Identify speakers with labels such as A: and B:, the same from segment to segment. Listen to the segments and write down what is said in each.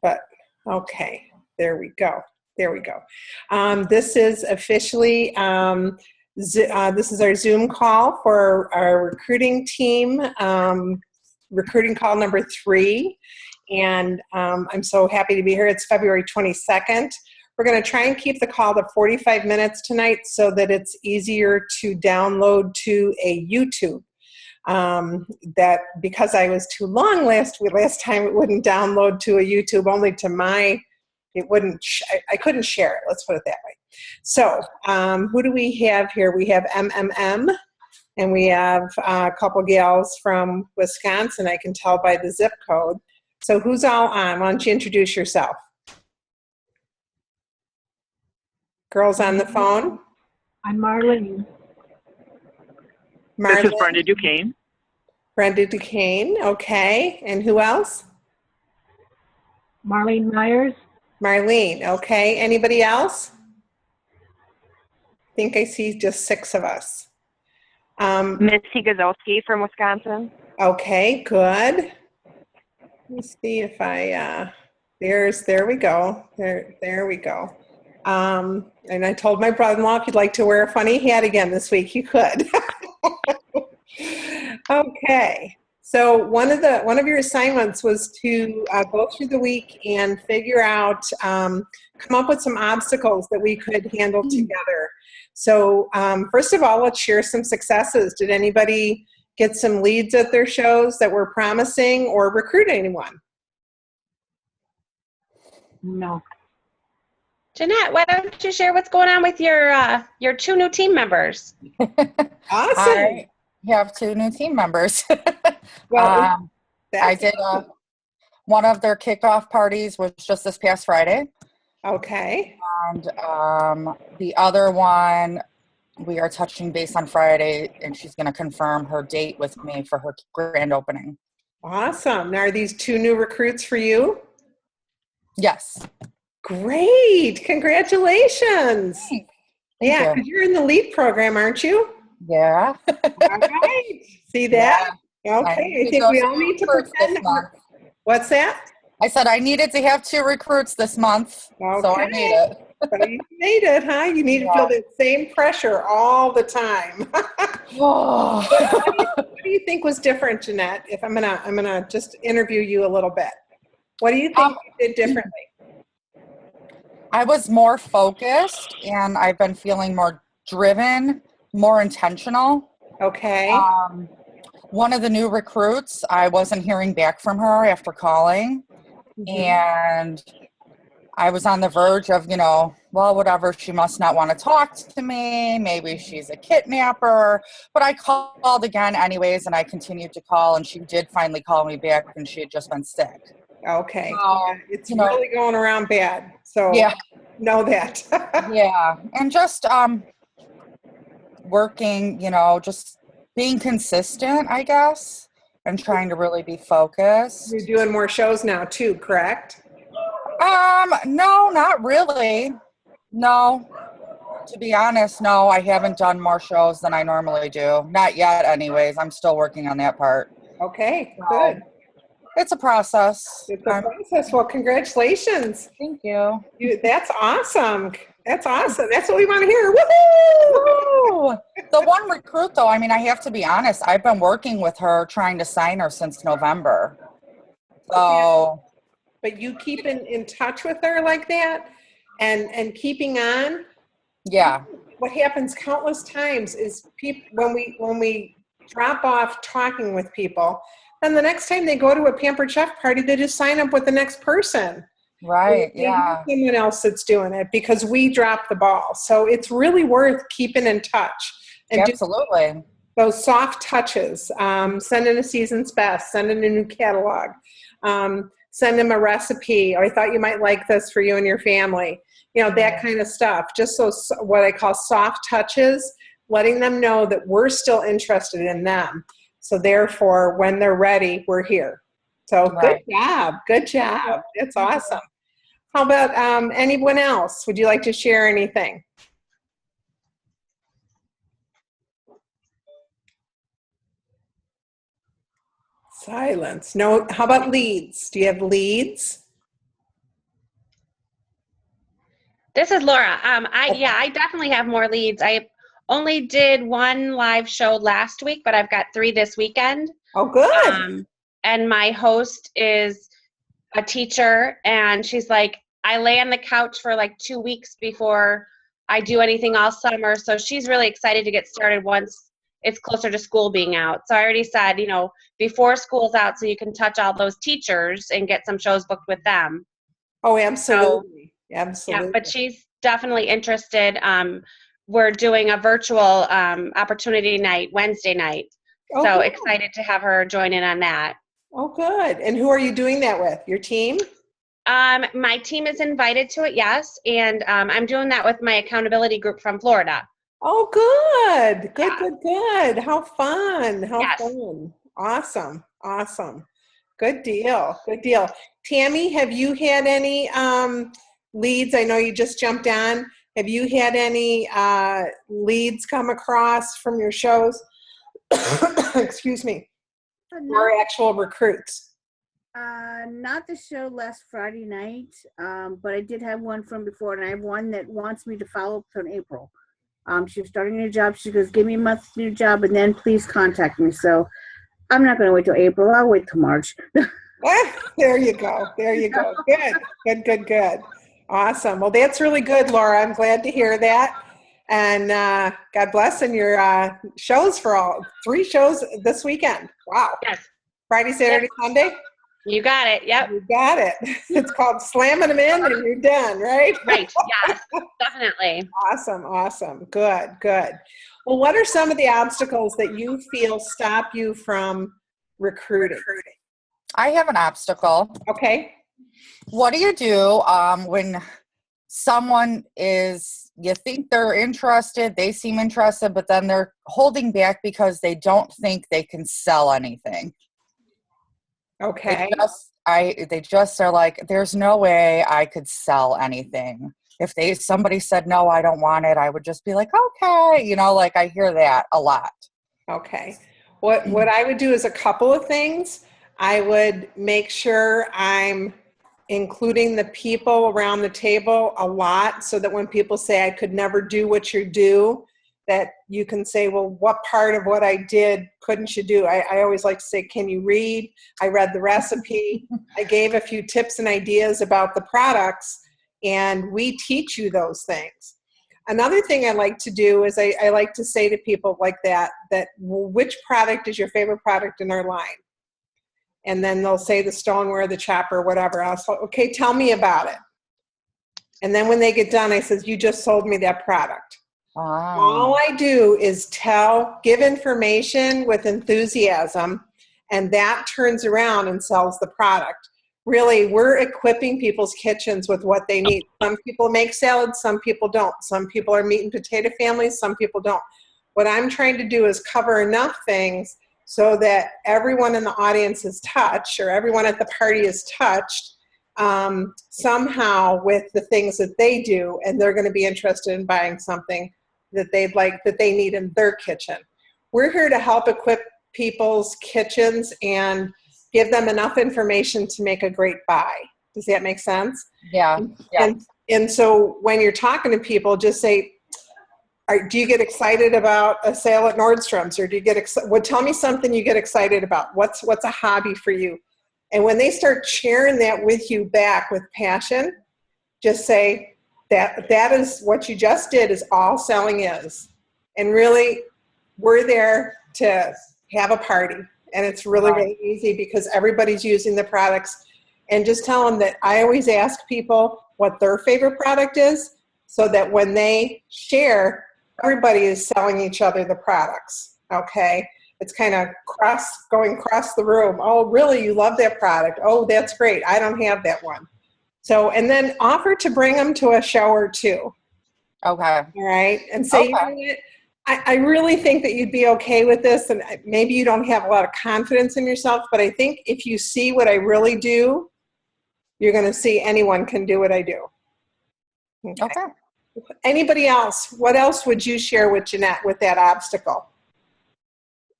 A: but okay, there we go. There we go. This is officially, this is our Zoom call for our recruiting team, recruiting call number 3. And I'm so happy to be here. It's February 22nd. We're going to try and keep the call to 45 minutes tonight so that it's easier to download to a YouTube. That because I was too long last time, it wouldn't download to a YouTube, only to my, it wouldn't, I couldn't share it. Let's put it that way. So who do we have here? We have MMM, and we have a couple gals from Wisconsin. I can tell by the zip code. So who's all on? Why don't you introduce yourself? Girls on the phone?
B: I'm Marlene.
C: This is Brenda Duquesne.
A: Brenda Duquesne, okay. And who else?
B: Marlene Myers.
A: Marlene, okay. Anybody else? I think I see just 6 of us.
D: Missy Gazowski from Wisconsin.
A: Okay, good. Let me see if I, there we go. There we go. And I told my brother-in-law if you'd like to wear a funny hat again this week, you could. Okay. So one of your assignments was to go through the week and figure out, come up with some obstacles that we could handle together. So first of all, let's share some successes. Did anybody get some leads at their shows that were promising or recruit anyone?
B: No.
D: Jeanette, why don't you share what's going on with your 2 new team members?
A: Awesome.
E: I have 2 new team members.
A: Well,
E: I did one of their kickoff parties was just this past Friday.
A: Okay.
E: And the other one, we are touching base on Friday, and she's going to confirm her date with me for her grand opening.
A: Awesome. Now, are these 2 new recruits for you?
E: Yes.
A: Great. Congratulations.
E: Thank
A: Yeah,
E: you.
A: because you're in the LEAP program, aren't you?
E: Yeah.
A: All right. See that? Okay. I think we all need to pretend. What's that?
E: I said I needed to have 2 recruits this month, so I made it.
A: So you made it, huh? You need to feel the same pressure all the time. What do you think was different, Jeanette? If I'm gonna just interview you a little bit. What do you think you did differently?
E: I was more focused, and I've been feeling more driven, more intentional.
A: Okay.
E: One of the new recruits, I wasn't hearing back from her after calling. And I was on the verge of, well, whatever, she must not want to talk to me. Maybe she's a kidnapper. But I called again anyways, and I continued to call, and she did finally call me back, and she had just been sick.
A: Okay.
E: So,
A: Yeah, it's really going around bad. So
E: yeah.
A: Know that.
E: Yeah. And just working, just being consistent, I guess, and trying to really be focused.
A: You're doing more shows now too, correct?
E: No, not really. No. To be honest, no, I haven't done more shows than I normally do. Not yet anyways. I'm still working on that part.
A: Okay, good.
E: It's a process.
A: It's a process. Well, congratulations.
E: Thank you.
A: That's awesome. That's awesome. That's what we want to hear. Woohoo!
E: The one recruit, though, I have to be honest, I've been working with her, trying to sign her since November. So.
A: But you keep in touch with her like that and keeping on?
E: Yeah.
A: What happens countless times is when we drop off talking with people, then the next time they go to a Pampered Chef party, they just sign up with the next person.
E: Right, yeah.
A: Someone else that's doing it because we dropped the ball. So it's really worth keeping in touch. And
E: absolutely.
A: Those soft touches, send in a season's best, send in a new catalog, send them a recipe, or I thought you might like this for you and your family. That kind of stuff. Just those, what I call soft touches, letting them know that we're still interested in them. So therefore, when they're ready, we're here. So Good job. Good job. That's awesome. How about anyone else? Would you like to share anything? Silence. No. How about leads? Do you have leads?
D: This is Laura. I definitely have more leads. I only did one live show last week, but I've got 3 this weekend.
A: Oh, good.
D: And my host is a teacher, and she's like, I lay on the couch for like 2 weeks before I do anything all summer. So she's really excited to get started once it's closer to school being out. So I already said, before school's out, so you can touch all those teachers and get some shows booked with them.
A: Oh, absolutely. Absolutely.
D: Yeah, but she's definitely interested. We're doing a virtual opportunity night Wednesday night.
A: Oh,
D: So
A: good.
D: excited to have her join in on that.
A: Oh, good. And who are you doing that with? Your team?
D: My team is invited to it, yes. And I'm doing that with my accountability group from Florida.
A: Oh, good. Good,
D: Yeah.
A: good, good. How fun. How
D: Yes.
A: fun. Awesome. Awesome. Good deal. Good deal. Tammy, have you had any leads? I know you just jumped on. Have you had any leads come across from your shows? Excuse me. Or actual recruits?
C: Not the show last Friday night, but I did have one from before, and I have one that wants me to follow up till April. She was starting a new job. She goes, give me a month's new job, and then please contact me. So I'm not going to wait till April. I'll wait till March.
A: There you go. There you go. Good, good, good, good. Awesome. Well, that's really good, Laura. I'm glad to hear that. And God bless. And your shows for all 3 shows this weekend. Wow.
D: Yes.
A: Friday, Saturday, Sunday?
D: You got it. Yep.
A: You got it. It's called slamming them in and you're done, right?
D: Right. Yes, definitely.
A: Awesome. Awesome. Good, good. Well, what are some of the obstacles that you feel stop you from recruiting?
E: I have an obstacle.
A: Okay.
E: What do you do when someone you think they're interested, they seem interested, but then they're holding back because they don't think they can sell anything?
A: Okay.
E: They just are like, there's no way I could sell anything. If somebody said, no, I don't want it, I would just be like, okay. Like I hear that a lot.
A: Okay. What I would do is a couple of things. I would make sure I'm including the people around the table a lot so that when people say I could never do what you do, that you can say, well, what part of what I did couldn't you do? I always like to say, can you read? I read the recipe. I gave a few tips and ideas about the products, and we teach you those things. Another thing I like to do is I like to say to people like that, well, which product is your favorite product in our line? And then they'll say the stoneware, the chopper, whatever. I'll say, okay, tell me about it. And then when they get done, I says, you just sold me that product.
E: Wow.
A: All I do is give information with enthusiasm, and that turns around and sells the product. Really, we're equipping people's kitchens with what they need. Some people make salads, some people don't. Some people are meat and potato families, some people don't. What I'm trying to do is cover enough things so that everyone in the audience is touched, or everyone at the party is touched somehow with the things that they do, and they're going to be interested in buying something that they need in their kitchen. We're here to help equip people's kitchens and give them enough information to make a great buy. Does that make sense?
E: Yeah.
A: And so when you're talking to people, just say, do you get excited about a sale at Nordstrom's, or do you get tell me something you get excited about. What's a hobby for you? And when they start sharing that with you back with passion, just say, that is what you just did is all selling is. And really, we're there to have a party. And it's really, really easy because everybody's using the products. And just tell them that I always ask people what their favorite product is so that when they share, everybody is selling each other the products, okay? It's kind of going across the room. Oh, really? You love that product? Oh, that's great. I don't have that one. So, and then offer to bring them to a show or two.
E: Okay.
A: All right. And say, you know what? I really think that you'd be okay with this. And maybe you don't have a lot of confidence in yourself, but I think if you see what I really do, you're going to see anyone can do what I do.
E: Okay.
A: Anybody else? What else would you share with Jeanette with that obstacle?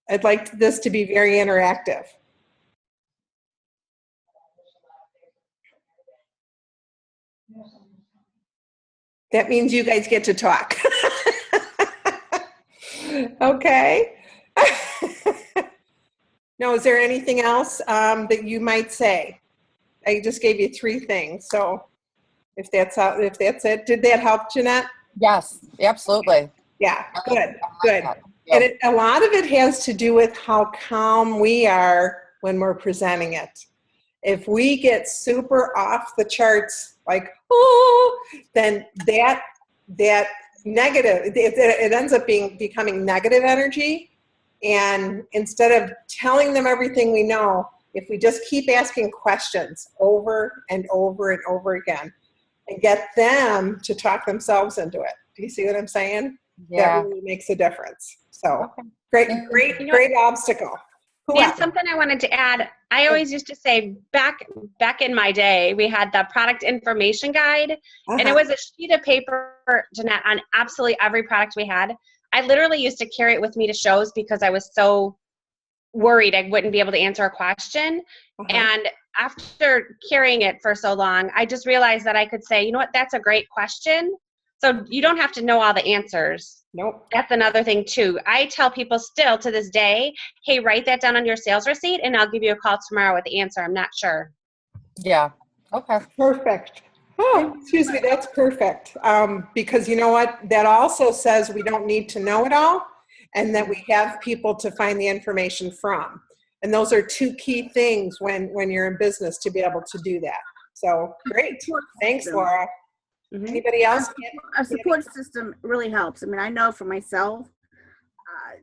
A: I'd like this to be very interactive. That means you guys get to talk. Okay. Now, is there anything else that you might say? I just gave you 3 things, so if that's it, did that help, Jeanette?
E: Yes, absolutely.
A: Yeah, good, good.
E: Yep.
A: And a lot of it has to do with how calm we are when we're presenting it. If we get super off the charts, like, oh, then that negative, it ends up becoming negative energy. And instead of telling them everything we know, if we just keep asking questions over and over and over again and get them to talk themselves into it. Do you see what I'm saying?
E: Yeah.
A: That really makes a difference. So
E: Okay.
A: great obstacle. Who
D: And
A: else?
D: something I wanted to add, I always used to say back in my day, we had the product information guide, and it
A: Uh-huh.
D: was a sheet of paper, Jeanette, on absolutely every product we had. I literally used to carry it with me to shows because I was so worried I wouldn't be able to answer a question.
A: Uh-huh.
D: And after carrying it for so long, I just realized that I could say, you know what, that's a great question. So you don't have to know all the answers.
A: Nope.
D: That's another thing too. I tell people still to this day, hey, write that down on your sales receipt and I'll give you a call tomorrow with the answer. I'm not sure.
E: Yeah. Okay.
A: Perfect. Oh, excuse me, that's perfect. Because you know what? That also says we don't need to know it all and that we have people to find the information from. And those are 2 key things when you're in business to be able to do that. So great. Thanks, Laura.
D: Mhm.
A: Anybody else?
C: A support system really helps. I mean, I know for myself,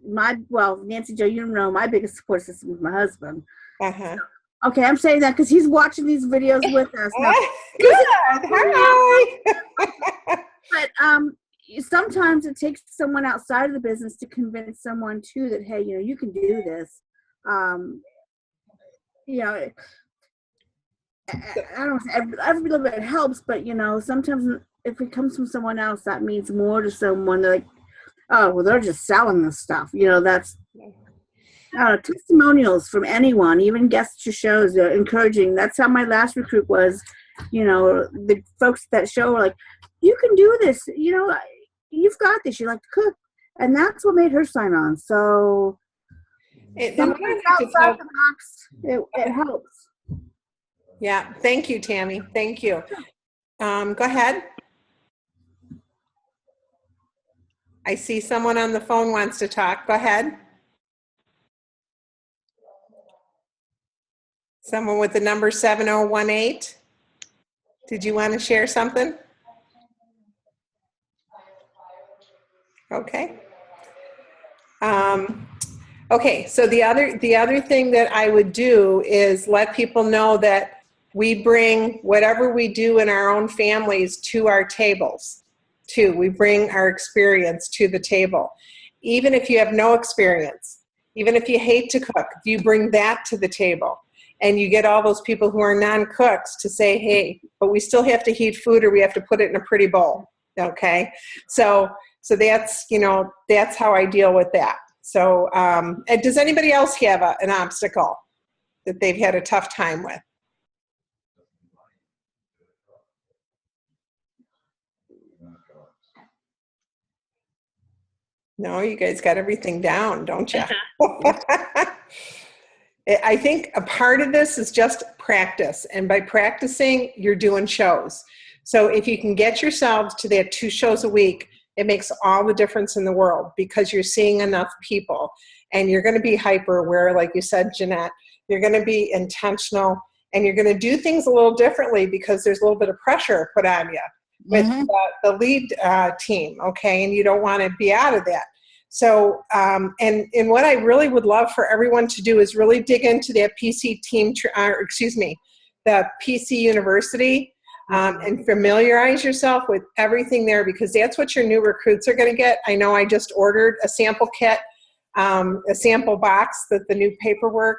C: Nancy Jo, you know, my biggest support system is my husband.
A: Uh-huh.
C: Okay, I'm saying that because he's watching these videos with us. Now,
A: Good. Hi.
C: but sometimes it takes someone outside of the business to convince someone too that, hey, you know, you can do this. You know, I don't know, every little bit helps, but you know, sometimes if it comes from someone else, that means more to someone. They're like, oh, well, they're just selling this stuff. You know, that's testimonials from anyone, even guests to shows, are encouraging. That's how my last recruit was. You know, the folks at that show were like, you can do this. You know, you've got this. You like to cook. And that's what made her sign on. So sometimes outside the box, it helps.
A: Yeah, thank you, Tammy. Thank you. Go ahead. I see someone on the phone wants to talk. Go ahead. Someone with the number 7018. Did you want to share something? Okay. Okay, so the other thing that I would do is let people know that we bring whatever we do in our own families to our tables, too. We bring our experience to the table. Even if you have no experience, even if you hate to cook, you bring that to the table. And you get all those people who are non-cooks to say, hey, but we still have to heat food or we have to put it in a pretty bowl, okay? So that's, you know, that's how I deal with that. So and does anybody else have an obstacle that they've had a tough time with? No, you guys got everything down, don't you? I think a part of this is just practice. And by practicing, you're doing shows. So if you can get yourselves to that 2 shows a week, it makes all the difference in the world because you're seeing enough people and you're going to be hyper aware, like you said, Jeanette. You're going to be intentional and you're going to do things a little differently because there's a little bit of pressure put on you with the lead team, okay? And you don't want to be out of that. So, and what I really would love for everyone to do is really dig into that PC team, the PC University, and familiarize yourself with everything there because that's what your new recruits are going to get. I know I just ordered a sample kit, a sample box that the new paperwork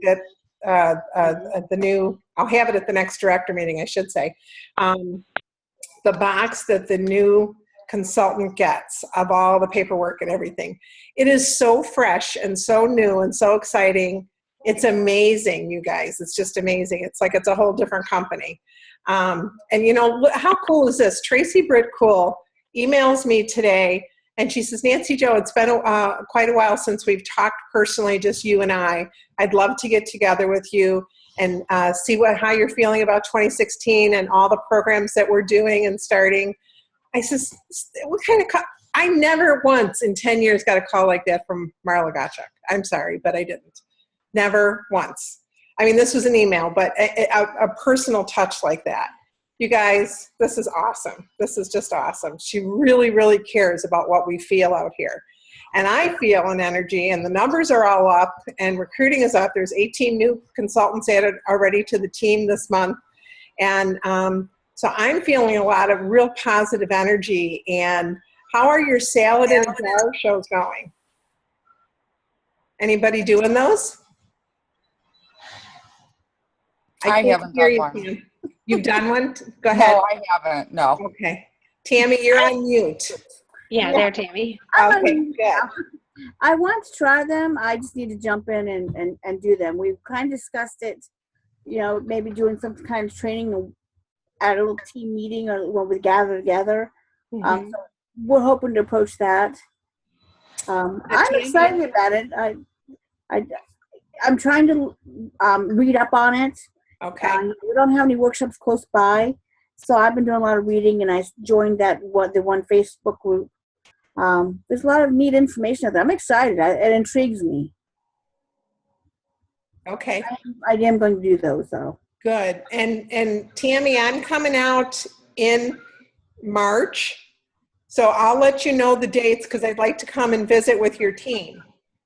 A: that the new, I'll have it at the next director meeting, I should say, the box that the new consultant gets of all the paperwork and everything. It is so fresh and so new and so exciting. It's amazing, you guys. It's just amazing. It's like it's a whole different company. And you know, how cool is this? Tracy Britt Cool emails me today and she says, Nancy Jo, it's been quite a while since we've talked personally, just you and I. I'd love to get together with you and see how you're feeling about 2016 and all the programs that we're doing and starting. I says, what kind of I never once in 10 years got a call like that from Marla Gottschalk. I'm sorry, but I didn't. Never once. I mean, this was an email, but a personal touch like that. You guys, this is awesome. This is just awesome. She really, really cares about what we feel out here. And I feel an energy, and the numbers are all up, and recruiting is up. There's 18 new consultants added already to the team this month. And so I'm feeling a lot of real positive energy. And how are your salad and jar shows going? Anybody doing those?
E: I
A: can't
E: haven't
A: hear
E: done
A: you,
E: one.
A: Tam. You've done one? Go ahead.
E: No, I haven't. No.
A: Okay. Tammy, you're on mute.
D: Yeah, there, Tammy.
C: I'm
A: Okay,
C: on-
A: good.
C: I want to try them. I just need to jump in and do them. We've kind of discussed it, you know, maybe doing some kind of training at a little team meeting or when we gather together.
A: Mhm.
C: So we're hoping to approach that. I'm excited about it. I'm trying to read up on it.
A: Okay.
C: We don't have any workshops close by, so I've been doing a lot of reading, and I joined the one Facebook group. There's a lot of neat information out there. I'm excited. It intrigues me.
A: Okay.
C: I am going to do those, though.
A: Good. And Tammy, I'm coming out in March, so I'll let you know the dates because I'd like to come and visit with your team.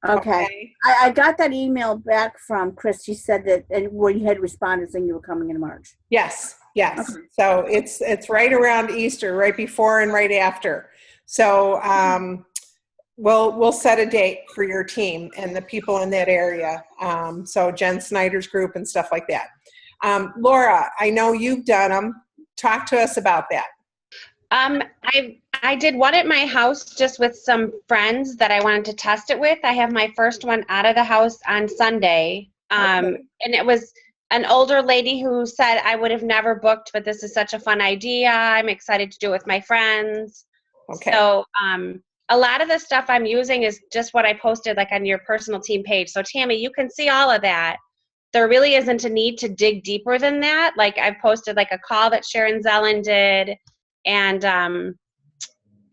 C: Okay. I got that email back from Chris. She said that, and when you had responded saying you were coming in March.
A: Yes. Yes.
C: Okay.
A: So it's right around Easter, right before and right after. So we'll set a date for your team and the people in that area. So Jen Snyder's group and stuff like that. Laura, I know you've done them. Talk to us about that.
D: I did one at my house just with some friends that I wanted to test it with. I have my first one out of the house on Sunday.
A: Okay.
D: And it was an older lady who said, I would have never booked, but this is such a fun idea. I'm excited to do it with my friends.
A: Okay.
D: So a lot of the stuff I'm using is just what I posted like on your personal team page. So Tammy, you can see all of that. There really isn't a need to dig deeper than that. Like I've posted like a call that Sharon Zellen did and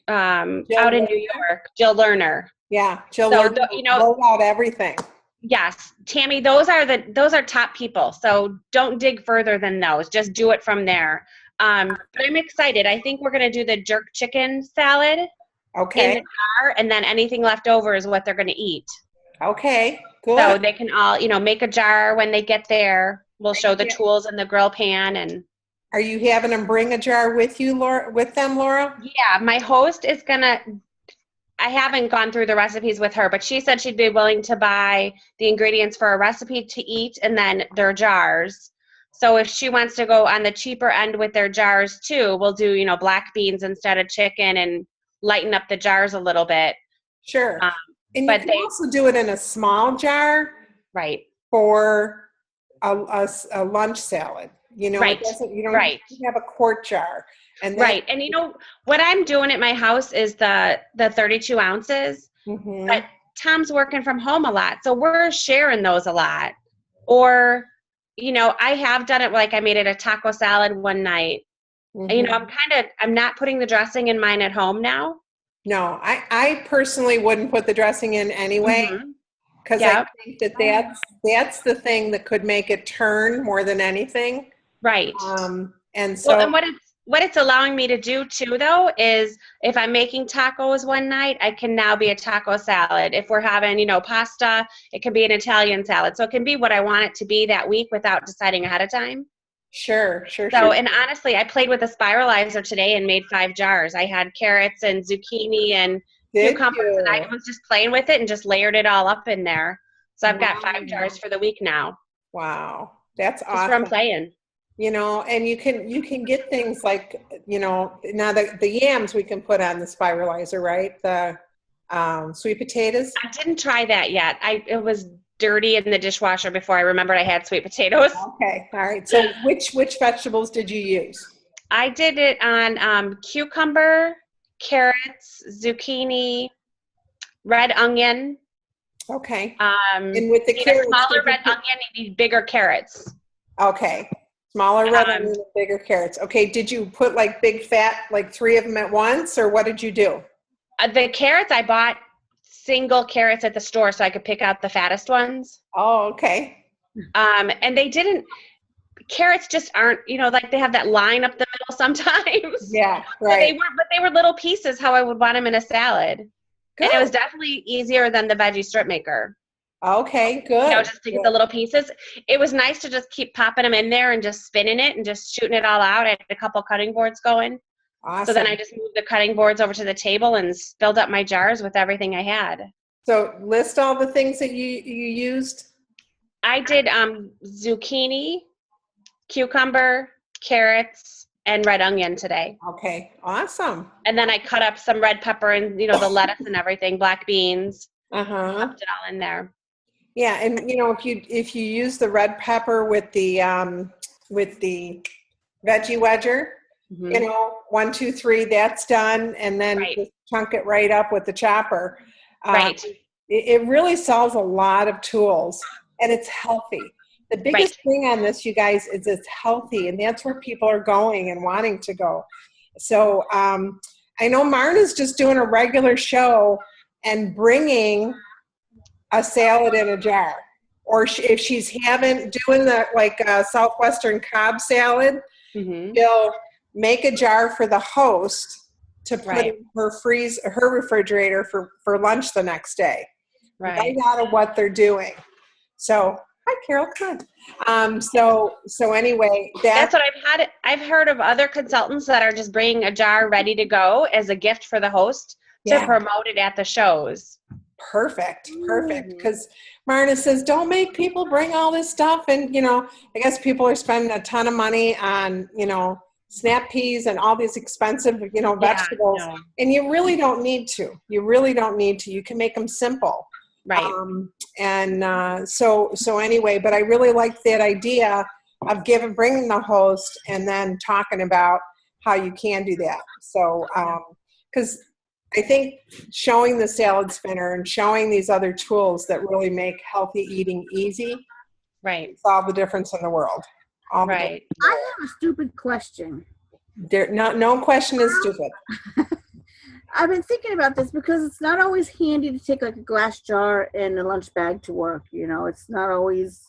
D: out in New York, Jill Lerner.
A: Yeah. Jill,
D: So,
A: Lerner
D: you know,
A: rolled out everything.
D: Yes, Tammy, those are top people. So don't dig further than those. Just do it from there. But I'm excited. I think we're going to do the jerk chicken salad in
A: Okay.
D: the jar, and then anything left over is what they're going to eat.
A: Okay. Good.
D: So they can all, make a jar when they get there. We'll show the
A: Yeah.
D: tools in the grill pan and
A: Are you having them bring a jar with you, Laura? With them, Laura?
D: yeah, my host is gonna. I haven't gone through the recipes with her, but she said she'd be willing to buy the ingredients for a recipe to eat and then their jars. So if she wants to go on the cheaper end with their jars too, we'll do, black beans instead of chicken and lighten up the jars a little bit.
A: Sure. And you
D: but
A: can
D: they-
A: also do it in a small jar
D: Right.
A: for a lunch salad.
D: Right.
A: You don't
D: Right.
A: have a quart jar. And then,
D: Right. And what I'm doing at my house is the 32 ounces.
A: Mhm.
D: But Tom's working from home a lot, so we're sharing those a lot. Or, I have done it like I made it a taco salad one night.
A: Mhm.
D: I'm not putting the dressing in mine at home now.
A: No, I personally wouldn't put the dressing in anyway
D: Mhm.
A: because
D: Yeah.
A: I think that's the thing that could make it turn more than anything.
D: Right.
A: And so
D: Well, and what it's allowing me to do too, though, is if I'm making tacos one night, I can now be a taco salad. If we're having, pasta, it can be an Italian salad. So it can be what I want it to be that week without deciding ahead of time.
A: sure.
D: So, and honestly, I played with a spiralizer today and made 5 jars. I had carrots and zucchini and
A: Did
D: cucumbers, and I
A: you?
D: was just playing with it and just layered it all up in there. So I've got
A: Wow.
D: 5 jars for the week now.
A: Wow, that's
D: Just from
A: awesome.
D: playing.
A: And you can get things like, now the yams we can put on the spiralizer, right? The sweet potatoes.
D: I didn't try that yet. It was dirty in the dishwasher before I remembered I had sweet potatoes.
A: Okay, all right. So which vegetables did you use?
D: I did it on cucumber, carrots, zucchini, red onion.
A: Okay. And with the
D: Need a
A: carrots,
D: smaller
A: did you
D: red
A: put-
D: onion, you need bigger carrots.
A: Okay. Smaller red
D: Um,
A: onion and bigger carrots. Okay. Did you put like big fat, like 3 of them at once, or what did you do?
D: The carrots, I bought single carrots at the store so I could pick out the fattest ones.
A: Oh, okay.
D: And they didn't, carrots just aren't, like they have that line up the middle sometimes.
A: Yeah,
D: So
A: right.
D: they were little pieces how I would want them in a salad.
A: Good.
D: And it was definitely easier than the veggie strip maker.
A: Okay, good.
D: Just to get the little pieces. It was nice to just keep popping them in there and just spinning it and just shooting it all out. I had a couple cutting boards going.
A: Awesome.
D: So then I just moved the cutting boards over to the table and filled up my jars with everything I had.
A: So list all the things that you used.
D: I did zucchini, cucumber, carrots, and red onion today.
A: Okay, awesome.
D: And then I cut up some red pepper and, the lettuce and everything, black beans,
A: Uh-huh.
D: stuffed it all in there.
A: Yeah, and if you use the red pepper with the veggie wedger,
D: Mhm.
A: 1, 2, 3, that's done, and then
D: Right.
A: just chunk it right up with the chopper.
D: Right.
A: It really solves a lot of tools, and it's healthy. The biggest thing on this, you guys, is it's healthy, and that's where people are going and wanting to go. So I know Marna's just doing a regular show and bringing a salad in a jar. Or if she's doing the Southwestern Cobb salad,
D: Mhm.
A: she'll make a jar for the host to put
D: Right.
A: in her refrigerator for lunch the next day. Right
D: Right.
A: out of what they're doing. So, hi Carol, come on. So anyway,
D: That's what I've heard of other consultants that are just bringing a jar ready to go as a gift for the host to
A: Yeah.
D: promote it at the shows.
A: Perfect. Because Marna says, don't make people bring all this stuff. And, I guess people are spending a ton of money on, snap peas and all these expensive, vegetables.
D: no.
A: And you really don't need to. You can make them simple.
D: Right.
A: So anyway, but I really like that idea of bringing the host and then talking about how you can do that. So, because I think showing the salad spinner and showing these other tools that really make healthy eating easy,
D: Right.
A: it's all the difference in the world.
D: Right.
C: I have a stupid question.
A: No question is stupid.
C: I've been thinking about this because it's not always handy to take like a glass jar and a lunch bag to work. It's not always.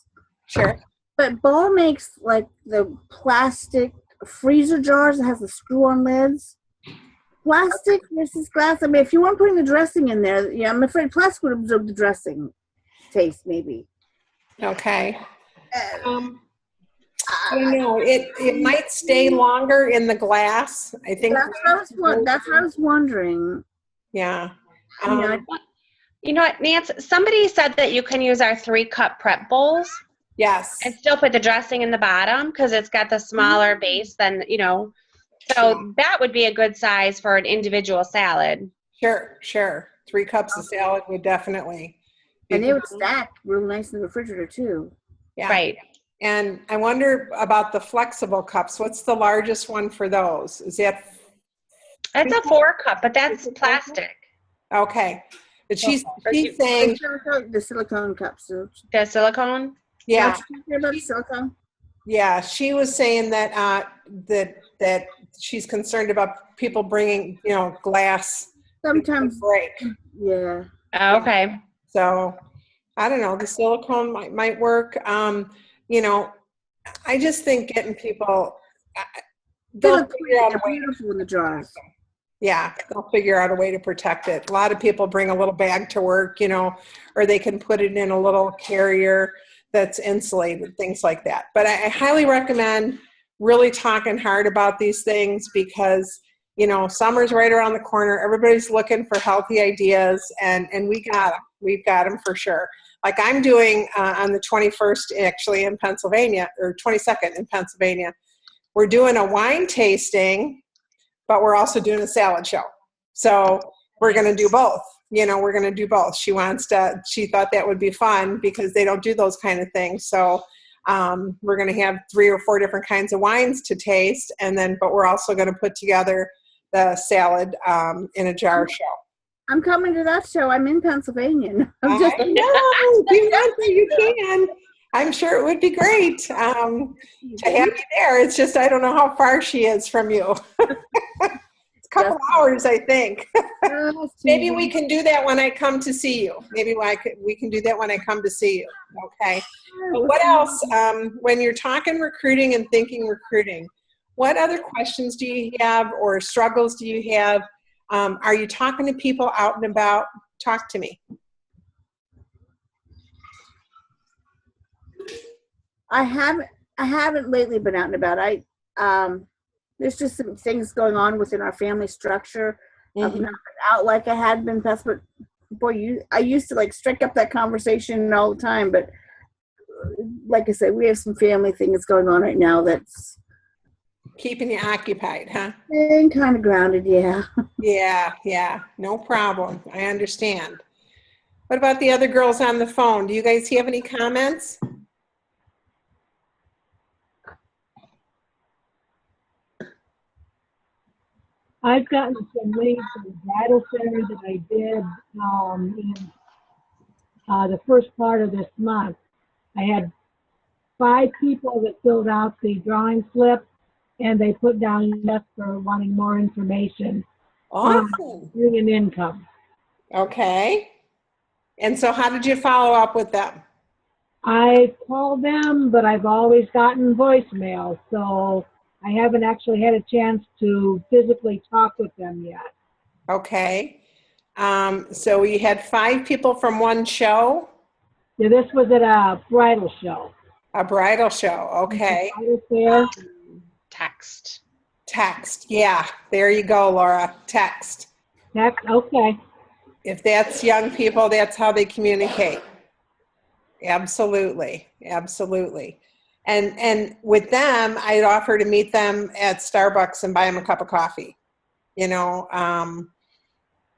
A: Sure.
C: But Ball makes like the plastic freezer jars that has the screw-on lids. Plastic versus glass. I mean, if you weren't putting the dressing in there, I'm afraid plastic would absorb the dressing taste, maybe.
A: Okay. I don't know. It might stay longer in the glass. I think.
C: That's what I was wondering.
A: Yeah.
D: You know what, Nance? Somebody said that you can use our 3-cup prep bowls
A: Yes.
D: and still put the dressing in the bottom because it's got the smaller base than, So that would be a good size for an individual salad.
A: Sure. 3 cups of salad would definitely.
C: And they would stack real nice in the refrigerator too.
A: Yeah.
D: Right.
A: And I wonder about the flexible cups. What's the largest one for those? Is that
D: That's a 4-cup, but that's plastic.
A: okay? But she's
C: The
A: saying,
C: silicone cups.
D: The silicone?
A: yeah,
C: Don't you care about the silicone?
A: yeah. She was saying that that she's concerned about people bringing glass
C: Sometimes,
A: break.
C: yeah.
D: Oh, okay.
A: So I don't know. The silicone might work. I just think getting people.
C: They
A: They'll
C: look
A: figure out a way.
C: beautiful in the jars.
A: Yeah, they'll figure out a way to protect it. A lot of people bring a little bag to work, or they can put it in a little carrier that's insulated, things like that. But I highly recommend really talking hard about these things because, summer's right around the corner. Everybody's looking for healthy ideas, and we got them. We've got them for sure. Like I'm doing on the 21st, actually in Pennsylvania, or 22nd in Pennsylvania, we're doing a wine tasting, but we're also doing a salad show. So we're going to do both. we're going to do both. She thought that would be fun because they don't do those kind of things. So we're going to have 3 or 4 different kinds of wines to taste. But we're also going to put together the salad in a jar show.
C: I'm coming to that show. I'm in Pennsylvania. I'm just
A: I know. If you want to, you can. I'm sure it would be great to have you there. It's just I don't know how far she is from you. It's a couple hours, I think. Maybe we can do that when I come to see you. Maybe we can do that when I come to see you. Okay. But what else? When you're talking recruiting and thinking recruiting, what other questions do you have or struggles do you have? Are you talking to people out and about? Talk to me.
C: I haven't lately been out and about. There's just some things going on within our family structure. I've not been out like I had been, but boy, I used to like strike up that conversation all the time. But like I said, we have some family things going on right now that's
A: keeping you occupied, huh?
C: and kind of grounded, yeah.
A: Yeah, no problem. I understand. What about the other girls on the phone? Do you guys have any comments?
B: I've gotten some leads from the bridal center that I did in the first part of this month. I had 5 people that filled out the drawing slip, and they put down yes for wanting more information
A: Awesome.
B: on bringing income.
A: Okay. And so how did you follow up with them?
B: I called them, but I've always gotten voicemail, so I haven't actually had a chance to physically talk with them yet.
A: Okay. So you had 5 people from one show?
B: Yeah, this was at a bridal show.
A: A bridal show, okay.
B: Bridal fair.
D: Text.
A: Yeah, there you go, Laura. Text.
B: Okay.
A: If that's young people, that's how they communicate. Absolutely. And with them, I'd offer to meet them at Starbucks and buy them a cup of coffee.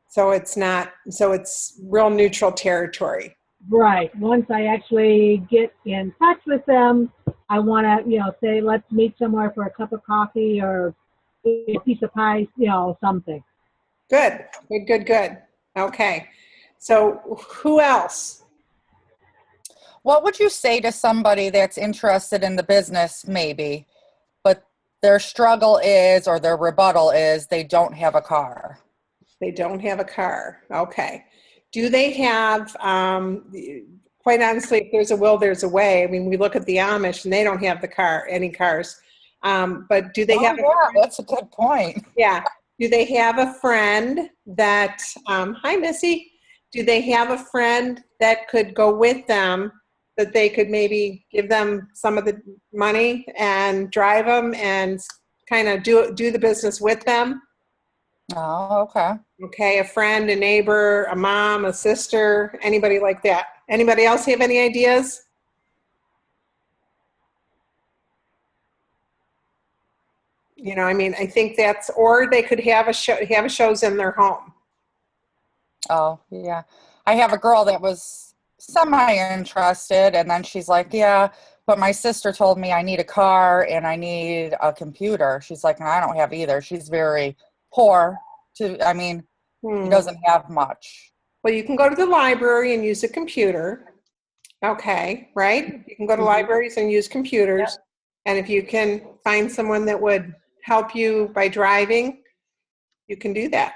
A: So it's real neutral territory.
B: Right. Once I actually get in touch with them, I want to, say, let's meet somewhere for a cup of coffee or a piece of pie, something.
A: Good. Okay. So who else?
E: What would you say to somebody that's interested in the business maybe, but their struggle is, or their rebuttal is, they don't have a car?
A: They don't have a car. Okay. Do they have, quite honestly, if there's a will, there's a way. I mean, we look at the Amish and they don't have any cars. But do they have
E: that's a good point.
A: Yeah. Do they have a friend that, hi, Missy. Do they have a friend that could go with them, that they could maybe give them some of the money and drive them and kind of do the business with them?
E: Oh, okay.
A: Okay, a friend, a neighbor, a mom, a sister, anybody like that. Anybody else have any ideas? I think or they could have shows in their home.
E: Oh, yeah. I have a girl that was semi-interested, and then she's like, yeah, but my sister told me I need a car and I need a computer. She's like, and I don't have either. She's very poor. He doesn't have much.
A: Well, you can go to the library and use a computer. Okay, right? You can go to libraries and use computers. Yep. And if you can find someone that would help you by driving, you can do that.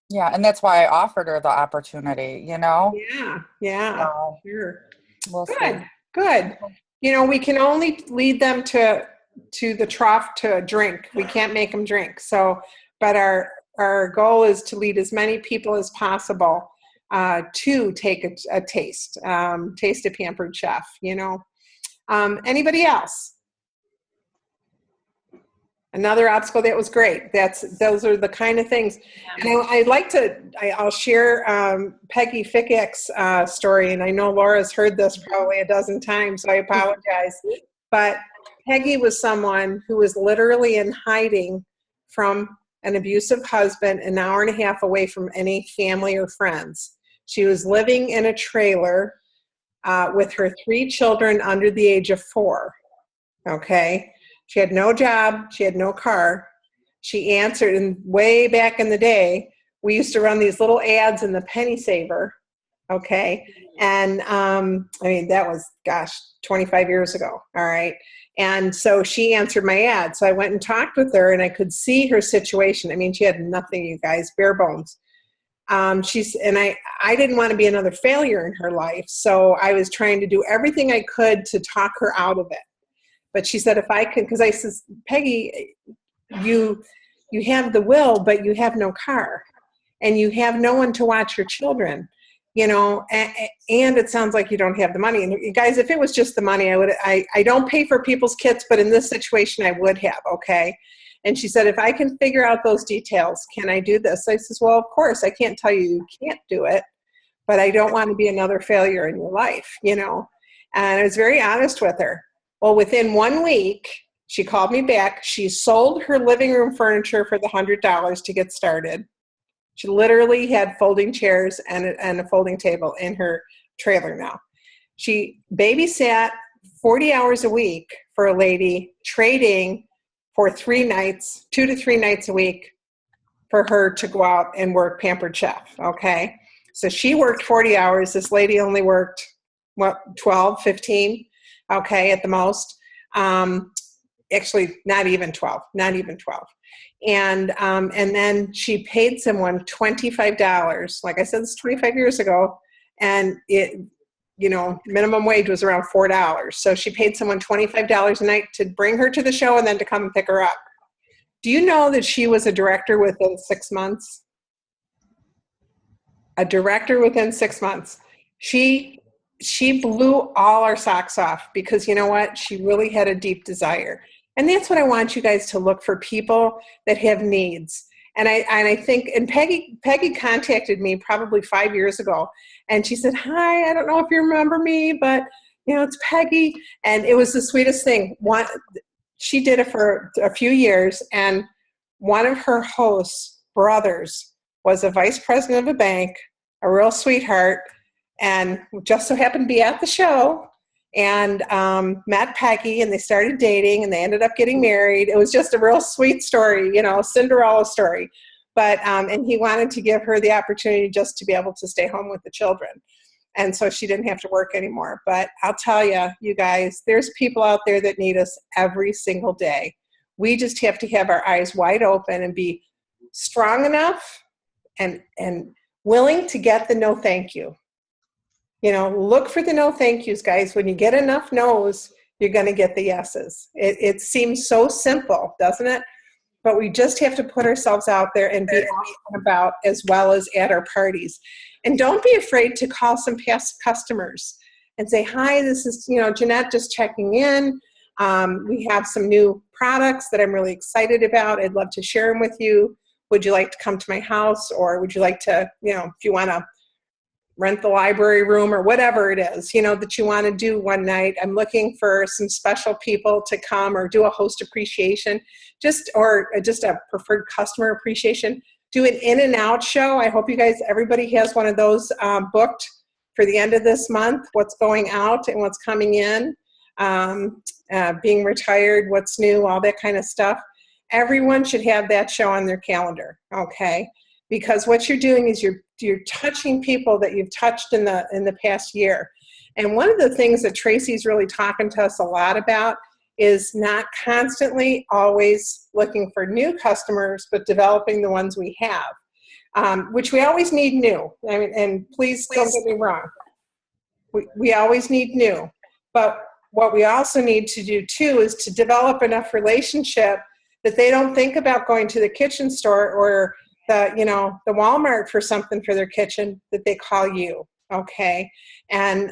E: Yeah, and that's why I offered her the opportunity,
A: Yeah,
E: so,
A: sure.
E: We'll
A: Good. We can only lead them to the trough to a drink. We can't make them drink. So, but our goal is to lead as many people as possible to take a taste of Pampered Chef. Anybody else? Another obstacle that was great. Those are the kind of things. And I'll share Peggy Fickick's story, and I know Laura's heard this probably a dozen times, so I apologize. But Peggy was someone who was literally in hiding from an abusive husband an hour and a half away from any family or friends. She was living in a trailer with her 3 children under the age of 4. Okay? She had no job. She had no car. She answered, and way back in the day, we used to run these little ads in the Penny Saver. Okay? And, I mean, that was, 25 years ago. All right? And so she answered my ad. So I went and talked with her, and I could see her situation. I mean, she had nothing, you guys, bare bones. I didn't want to be another failure in her life. So I was trying to do everything I could to talk her out of it. But she said, if I could, because I said, Peggy, you have the will, but you have no car, and you have no one to watch your children, you know, and it sounds like you don't have the money. And you guys, if it was just the money, I don't pay for people's kits, but in this situation I would have. Okay. And she said, if I can figure out those details, can I do this? I says, well, of course, I can't tell you can't do it, but I don't want to be another failure in your life, you know? And I was very honest with her. Well, within 1 week, she called me back. She sold her living room furniture for the $100 to get started. She literally had folding chairs and a folding table in her trailer now. She babysat 40 hours a week for a lady, trading for 2 to 3 nights a week for her to go out and work Pampered Chef, okay? So she worked 40 hours. This lady only worked, 12, 15, okay, at the most. Actually, not even 12. And then she paid someone $25. Like I said, it's 25 years ago, and it, you know, minimum wage was around $4. So she paid someone $25 a night to bring her to the show and then to come and pick her up. Do you know that she was a director within 6 months? A director within 6 months. She blew all our socks off because, you know what? She really had a deep desire. And that's what I want you guys to look for, people that have needs. And I think, and Peggy contacted me probably 5 years ago, and she said, hi, I don't know if you remember me, but you know, it's Peggy. And it was the sweetest thing. She did it for a few years, and one of her host's brothers was a vice president of a bank, a real sweetheart, and just so happened to be at the show, and met Peggy, and they started dating, and they ended up getting married. It was just a real sweet story, you know, Cinderella story. But and he wanted to give her the opportunity just to be able to stay home with the children, and so she didn't have to work anymore. But I'll tell you, you guys, there's people out there that need us every single day. We just have to have our eyes wide open and be strong enough and willing to get the no thank you. You know, look for the no thank yous, guys. When you get enough no's, you're going to get the yeses. It seems so simple, doesn't it? But we just have to put ourselves out there and be out and about, as well as at our parties. And don't be afraid to call some past customers and say, hi, this is, you know, Jeanette just checking in. We have some new products that I'm really excited about. I'd love to share them with you. Would you like to come to my house? Or would you like to, you know, if you want to rent the library room or whatever it is, you know, that you want to do one night. I'm looking for some special people to come, or do a host appreciation, or just a preferred customer appreciation. Do an in and out show. I hope you guys, everybody has one of those booked for the end of this month, what's going out and what's coming in, being retired, what's new, all that kind of stuff. Everyone should have that show on their calendar, okay? Because what you're doing is you're touching people that you've touched in the past year. And one of the things that Tracy's really talking to us a lot about is not constantly always looking for new customers, but developing the ones we have, which we always need new. I mean, and please don't get me wrong. We always need new. But what we also need to do too is to develop enough relationship that they don't think about going to the kitchen store or the Walmart for something for their kitchen, that they call you, okay? And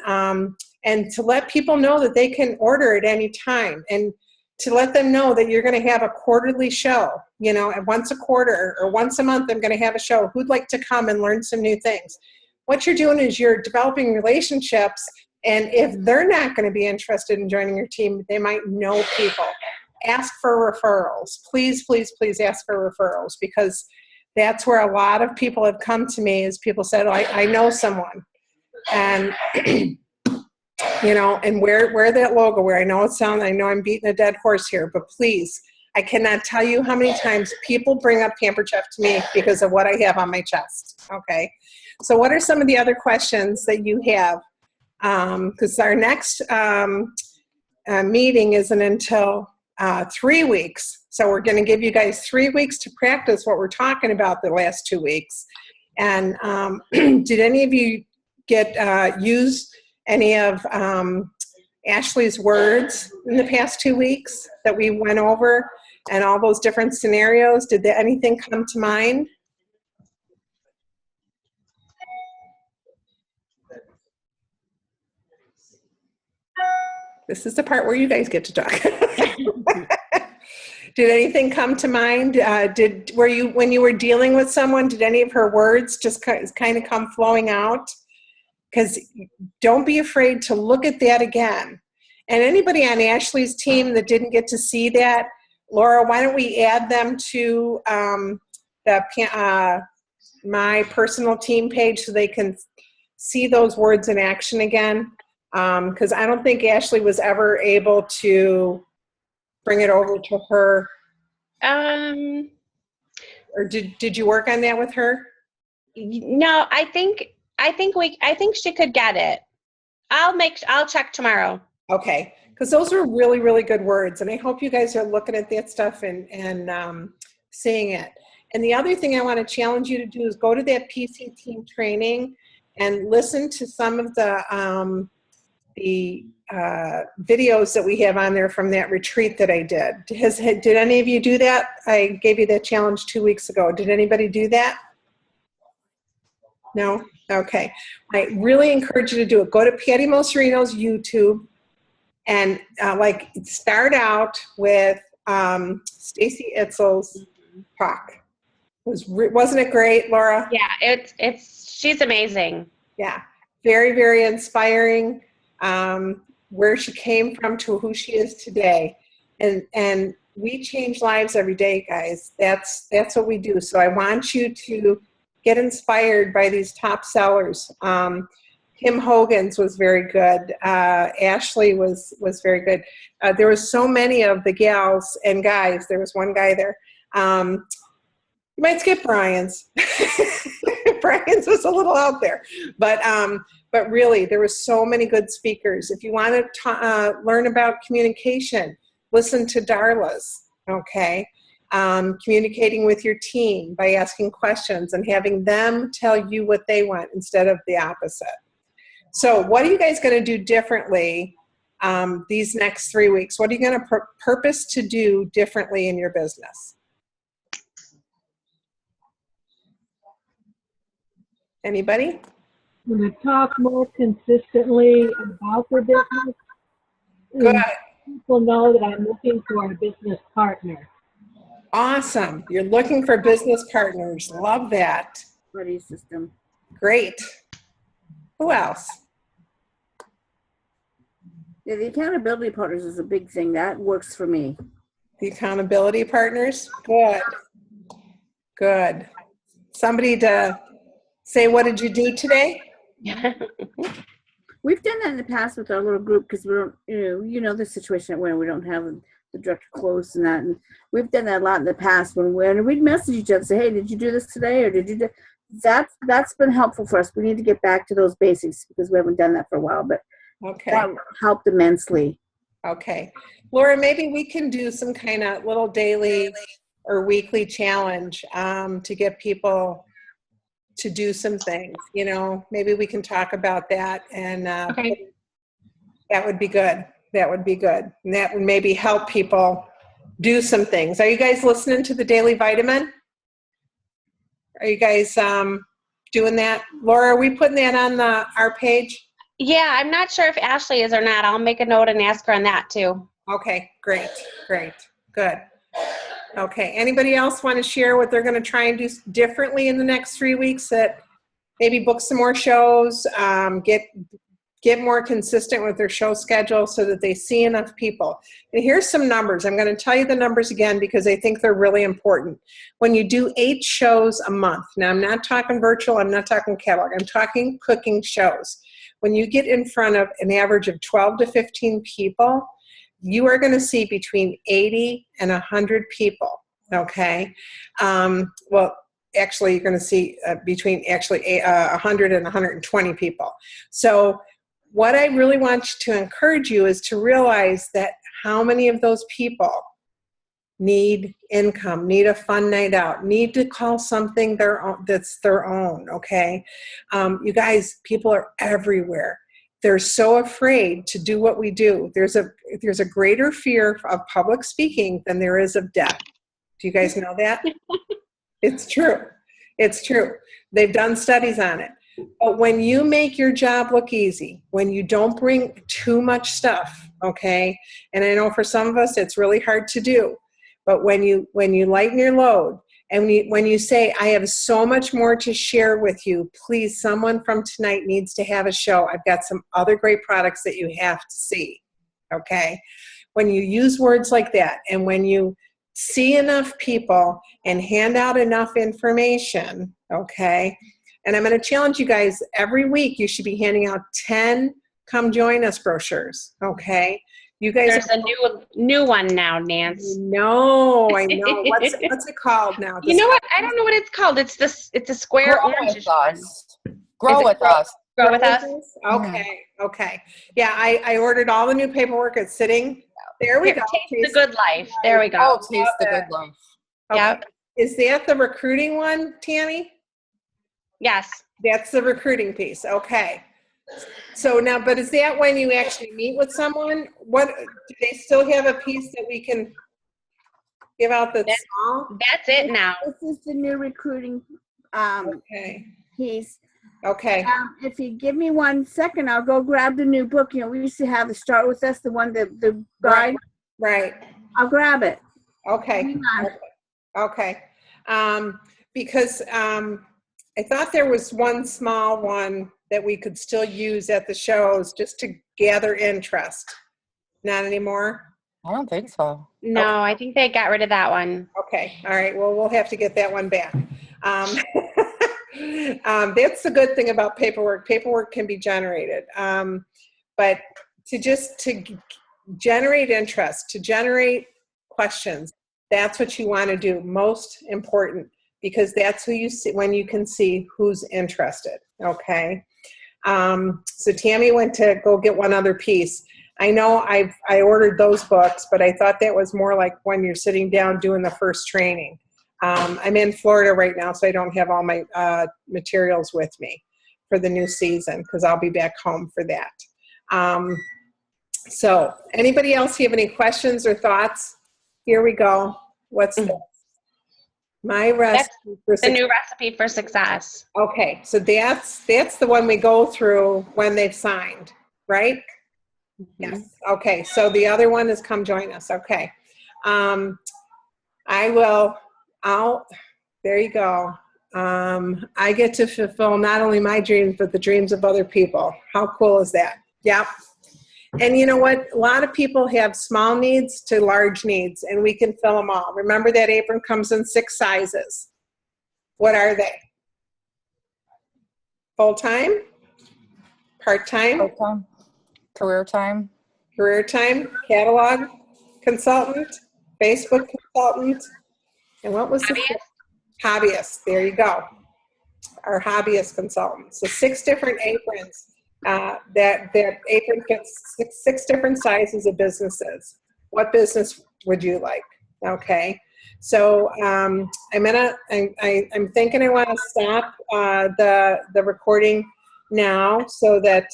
A: to let people know that they can order at any time, and to let them know that you're going to have a quarterly show, you know, and once a quarter or once a month, I'm going to have a show. Who'd like to come and learn some new things? What you're doing is you're developing relationships, and if they're not going to be interested in joining your team, they might know people. ask for referrals. Please, please, please ask for referrals, because that's where a lot of people have come to me, is people said, oh, I know someone. And, you know, and wear that logo, where I know I know I'm beating a dead horse here, but please, I cannot tell you how many times people bring up Pampered Chef to me because of what I have on my chest. Okay. So what are some of the other questions that you have? Because our next meeting isn't until 3 weeks. So we're going to give you guys 3 weeks to practice what we're talking about the last 2 weeks. And did any of you use any of Ashley's words in the past 2 weeks that we went over, and all those different scenarios? Did anything come to mind? This is the part where you guys get to talk. Did anything come to mind? When you were dealing with someone, did any of her words just kind of come flowing out? Because don't be afraid to look at that again. And anybody on Ashley's team that didn't get to see that, Laura, why don't we add them to my personal team page so they can see those words in action again? Because I don't think Ashley was ever able to bring it over to her. Or did you work on that with her?
D: No, I think she could get it. I'll check tomorrow.
A: Okay, because those are really, really good words, and I hope you guys are looking at that stuff and seeing it. And the other thing I want to challenge you to do is go to that PC team training and listen to some of the videos that we have on there from that retreat that I did. Did any of you do that? I gave you that challenge 2 weeks ago. Did anybody do that? No? Okay. I really encourage you to do it. Go to Patty Moserino's YouTube and start out with Stacy Itzel's talk. Wasn't it great, Laura?
D: Yeah, she's amazing.
A: Yeah, very, very inspiring. Where she came from to who she is today, and we change lives every day, guys. That's what we do. So I want you to get inspired by these top sellers. Kim Hogan's was very good. Ashley was very good. There was so many of the gals and guys. There was one guy there. You might skip Brian's. Brian's was a little out there, but really, there were so many good speakers. If you want to learn about communication, listen to Darla's, okay? Communicating with your team by asking questions and having them tell you what they want instead of the opposite. So what are you guys going to do differently these next 3 weeks? What are you going to purpose to do differently in your business? Anybody?
B: I'm going to talk more consistently about their business.
A: Good.
B: People know that I'm looking for a business partner.
A: Awesome. You're looking for business partners. Love that.
C: Buddy system.
A: Great. Who else?
C: Yeah, the accountability partners is a big thing. That works for me.
A: The accountability partners? Good. Good. Somebody to say, what did you do today?
C: We've done that in the past with our little group because we don't, you know the situation when we don't have the director close and that. And we've done that a lot in the past when we'd message each other, say, hey, did you do this today? Or did you do that's been helpful for us. We need to get back to those basics because we haven't done that for a while, but
A: Okay.
C: that helped immensely.
A: Okay. Laura, maybe we can do some kind of little daily or weekly challenge to get people to do some things. Maybe we can talk about that, and
D: Okay.
A: that would be good. That would be good. And that would maybe help people do some things. Are you guys listening to the Daily Vitamin? Are you guys doing that? Laura, are we putting that on our page?
D: Yeah, I'm not sure if Ashley is or not. I'll make a note and ask her on that too.
A: Okay, great, good. Okay, anybody else want to share what they're going to try and do differently in the next 3 weeks? That maybe book some more shows, get get more consistent with their show schedule so that they see enough people. And here's some numbers. I'm going to tell you the numbers again because I think they're really important. When you do 8 shows a month, now I'm not talking virtual, I'm not talking catalog, I'm talking cooking shows. When you get in front of an average of 12 to 15 people, you are going to see between 80 and 100 people, okay? Well, actually, you're going to see between 100 and 120 people. So what I really want to encourage you is to realize that how many of those people need income, need a fun night out, need to call something that's their own, okay? You guys, people are everywhere. They're so afraid to do what we do. There's a greater fear of public speaking than there is of death. Do you guys know that? It's true. It's true. They've done studies on it. But when you make your job look easy, when you don't bring too much stuff, okay, and I know for some of us it's really hard to do, but when you lighten your load and when you say, I have so much more to share with you, please, someone from tonight needs to have a show. I've got some other great products that you have to see, okay? When you use words like that and when you see enough people and hand out enough information, okay? And I'm going to challenge you guys, every week you should be handing out 10 come join us brochures, okay? You guys
D: There's a new one now, Nance.
A: I know. What's it called now?
D: You know what? I don't know what it's called. It's a square
E: Grow
D: orange
E: with
D: one.
E: us. Grow with us.
D: Grow with us.
A: Okay. Yeah, I ordered all the new paperwork. It's sitting. There we go.
D: Taste the good life. There we go.
E: Oh, taste the good life.
A: Okay.
D: Yep.
A: Is that the recruiting one, Tammy?
D: Yes.
A: That's the recruiting piece. Okay. So now, but is that when you actually meet with someone? What do they still have a piece that we can give out that's small?
D: That's it now.
C: This is the new recruiting
A: Okay.
C: piece.
A: Okay.
C: If you give me 1 second, I'll go grab the new book. You know, we used to have the Start With Us, the one that the guide.
A: Right.
C: I'll grab it.
A: Okay.
C: Hang on.
A: Okay. Because I thought there was one small one that we could still use at the shows just to gather interest. Not anymore?
E: I don't think so.
D: No, I think they got rid of that one.
A: Okay. All right. Well, we'll have to get that one back. That's the good thing about paperwork. Paperwork can be generated. But to generate interest, to generate questions, that's what you want to do. Most important, because that's who you see when you can see who's interested. Okay. So Tammy went to go get one other piece. I know I ordered those books, but I thought that was more like when you're sitting down doing the first training. I'm in Florida right now, so I don't have all my materials with me for the new season because I'll be back home for that. So anybody else have any questions or thoughts? Here we go. What's this? My recipe for
D: the new recipe for success.
A: Okay, so that's the one we go through when they've signed, right? Mm-hmm. Yes. Okay, so the other one is come join us. Okay. There you go. I get to fulfill not only my dreams, but the dreams of other people. How cool is that? Yep. And you know what? A lot of people have small needs to large needs, and we can fill them all. Remember that apron comes in 6 sizes. What are they? Full-time? Part-time?
E: Full-time. Career time.
A: Career time? Catalog consultant? Facebook consultant? And what was the hobbyist? There you go. Our hobbyist consultant. So 6 different aprons. That apron fits 6 different sizes of businesses. What business would you like? Okay, so I'm thinking I want to stop the recording now so that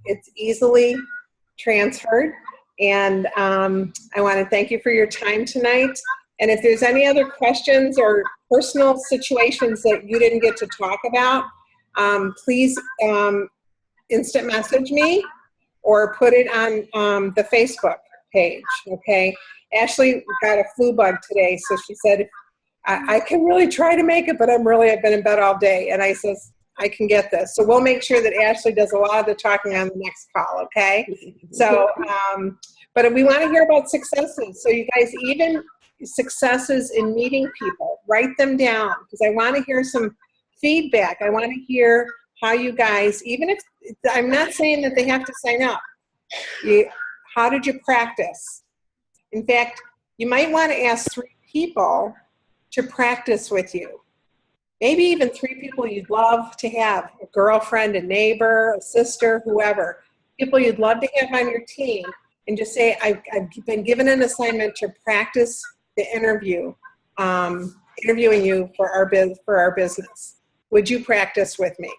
A: it's easily transferred. And I want to thank you for your time tonight. And if there's any other questions or personal situations that you didn't get to talk about, please instant message me or put it on the Facebook page, okay? Ashley got a flu bug today, so she said, I can really try to make it, but I've been in bed all day. And I says, I can get this. So we'll make sure that Ashley does a lot of the talking on the next call, okay? So, but we want to hear about successes. So you guys, even successes in meeting people, write them down, because I want to hear some feedback. I want to hear how you guys, even if, I'm not saying that they have to sign up. How did you practice? In fact, you might want to ask 3 people to practice with you. Maybe even 3 people you'd love to have, a girlfriend, a neighbor, a sister, whoever. People you'd love to have on your team, and just say, I've been given an assignment to practice the interview, interviewing you for our business. Would you practice with me?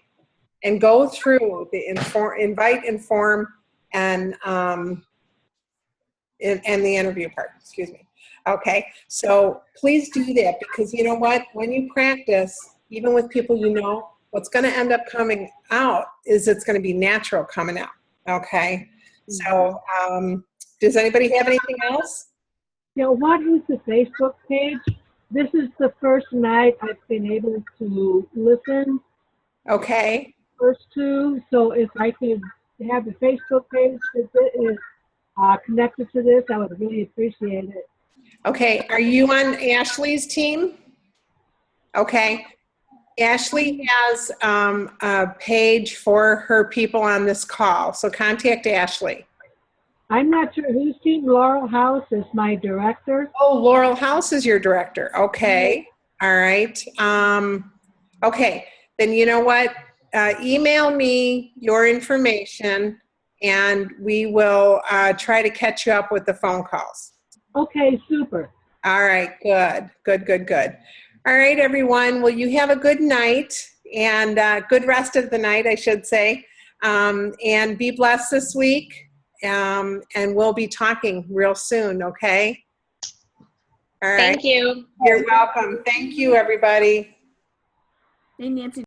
A: And go through the invite, inform, and the interview part, excuse me. Okay, so please do that, because you know what? When you practice, even with people you know, what's going to end up coming out is it's going to be natural coming out. Okay, so does anybody have anything else?
B: Yeah, what is the Facebook page? This is the first night I've been able to listen.
A: Okay.
B: First 2, so if I could have the Facebook page that is connected to this, I would really appreciate it.
A: Okay, are you on Ashley's team? Okay. Ashley has a page for her people on this call, so contact Ashley.
B: I'm not sure whose team. Laurel House is my director.
A: Oh, Laurel House is your director. Okay. All right. Okay. Then you know what? Email me your information, and we will try to catch you up with the phone calls.
B: Okay, super.
A: All right. Good. Good, good, good. All right, everyone. Well, you have a good night, and good rest of the night, I should say. And be blessed this week. And we'll be talking real soon, okay? All right.
D: Thank you.
A: You're welcome. Thank you, everybody.
C: Hey, Nancy,